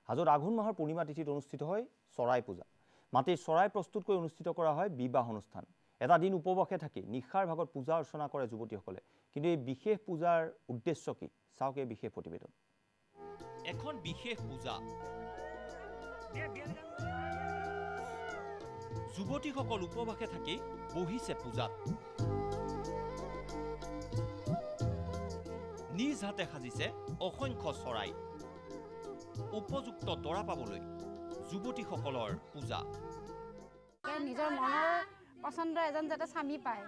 হাজোত আঘোণ মাহৰ পূৰ্ণিমা তিথিত অনুষ্ঠিত হয় চৰাই পূজা। মাটিৰ চৰাই প্ৰস্তুত কৰি অনুষ্ঠিত কৰা হয় বিবাহ অনুষ্ঠান। এটা দিন উপবাসে থাকি নিশাৰ ভাগত পূজা অৰ্চনা কৰে যুৱতীসকলে। কিন্তু এই বিশেষ পূজাৰ উদ্দেশ্য কি? চাওক এই বিশেষ প্ৰতিবেদন। এখন বিশেষ পূজা যুৱতীসকল উপবাসে থাকি বহিছে পূজাত। নিজ হাতে সাজিছে অসংখ্য চৰাই। উপযুক্ত দৰা পাবলৈ যুৱতীসকলৰ পূজা। নিজৰ মনৰ পছন্দ এজন যাতে স্বামী পায়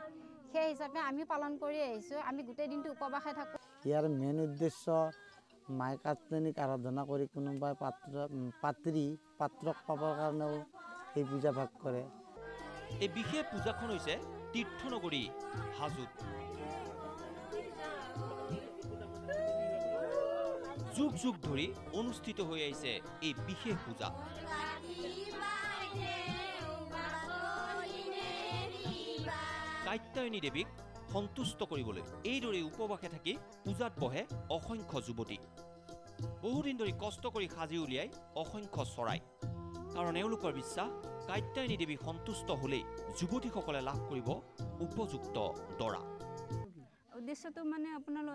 সেই হিচাপে আমি পালন কৰি আহিছোঁ। আমি গোটেই দিনটো উপবাসে থাকোঁ। ইয়াৰ মেইন উদ্দেশ্য মাই কাত্যায়নীক আৰাধনা কৰি কোনোবাই পাত্ৰক পাবৰ কাৰণেও এই পূজা ভাগ কৰে। এই বিশেষ পূজাখন হৈছে তীৰ্থনগৰী হাজোত। যুগ যুগ ধৰি অনুষ্ঠিত হৈ আহিছে এই বিশেষ পূজা। কাত্যায়নী দেৱীক সন্তুষ্ট কৰিবলৈ এইদৰে উপবাসে থাকি পূজাত বহে অসংখ্য যুৱতী। বহুদিন ধৰি কষ্ট কৰি সাজি উলিয়াই অসংখ্য চৰাই। কাৰণ এওঁলোকৰ বিশ্বাস কাত্যায়নী দেৱী সন্তুষ্ট হ'লেই যুৱতীসকলে লাভ কৰিব উপযুক্ত দৰা। উদ্দেশ্যটো মানে আপোনাৰ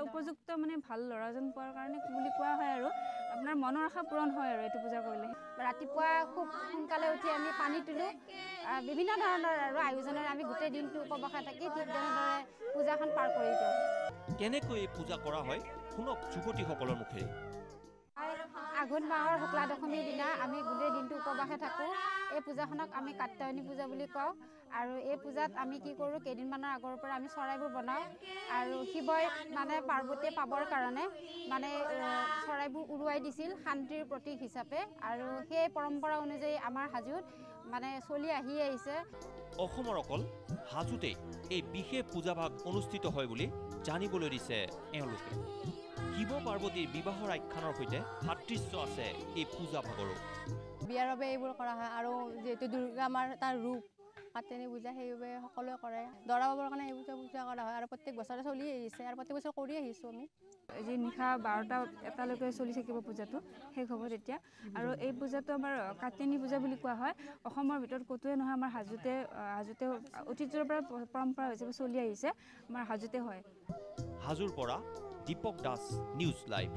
উপযুক্ত ভাল ল'ৰাজন পোৱাৰ কাৰণে বুলি কোৱা হয় আৰু আপোনাৰ মনৰ আশা পূৰণ হয় আৰু এইটো পূজা কৰিলে। ৰাতিপুৱা খুব সোনকালে উঠি আমি পানী তোলোঁ। বিভিন্ন ধৰণৰ আৰু আয়োজনেৰে আমি গোটেই দিনটো উপবাসে থাকি ঠিক তেনেদৰে পূজাখন পাৰ কৰি দিওঁ। কেনেকৈ এই পূজা কৰা হয় শুনক যুৱতীসকলৰ মুখেৰে। আঘোণ মাহৰ শুক্লা দশমীৰ দিনা আমি গোটেই দিনটো উপবাসে থাকোঁ। এই পূজাখনক আমি কাত্যায়নী পূজা বুলি কওঁ। আৰু এই পূজাত আমি কি কৰোঁ, কেইদিনমানৰ আগৰ পৰা আমি চৰাইবোৰ বনাওঁ। আৰু শিৱই পাৰ্বতীয়ে পাবৰ কাৰণে চৰাইবোৰ উৰুৱাই দিছিল শান্তিৰ প্ৰতীক হিচাপে। আৰু সেই পৰম্পৰা অনুযায়ী আমাৰ হাজোত চলি আহি আহিছে। অসমৰ অকল হাজোতেই এই বিশেষ পূজাভাগ অনুষ্ঠিত হয় বুলি জানিবলৈ দিছে এওঁলোকে। শিৱ পাৰ্বতীৰ বিবাহৰ আখ্যানৰ সৈতে সাদৃশ্য আছে এই পূজা ভাগৰো। বিয়াৰ বাবে এইবোৰ কৰা হয়। আৰু যিহেতু দুৰ্গা আমাৰ তাৰ ৰূপ কাত্যায়নী পূজা, সেইবাবে সকলোৱে কৰে। দৰা পাবৰ কাৰণে এই পূজা কৰা হয় আৰু প্ৰত্যেক বছৰে চলি আহিছে আৰু প্ৰত্যেক বছৰ কৰি আহিছোঁ আমি। যি নিশা 12টা-1টালৈকে চলি থাকিব পূজাটো, শেষ হ'ব তেতিয়া। আৰু এই পূজাটো আমাৰ কাত্যায়নী পূজা বুলি কোৱা হয়। অসমৰ ভিতৰত ক'তোৱে নহয়, আমাৰ হাজোতে অতীতৰ পৰা পৰম্পৰা হিচাপে চলি আহিছে, আমাৰ হাজোতে হয়। হাজোৰ পৰা দীপক দাস, নিউজ লাইভ।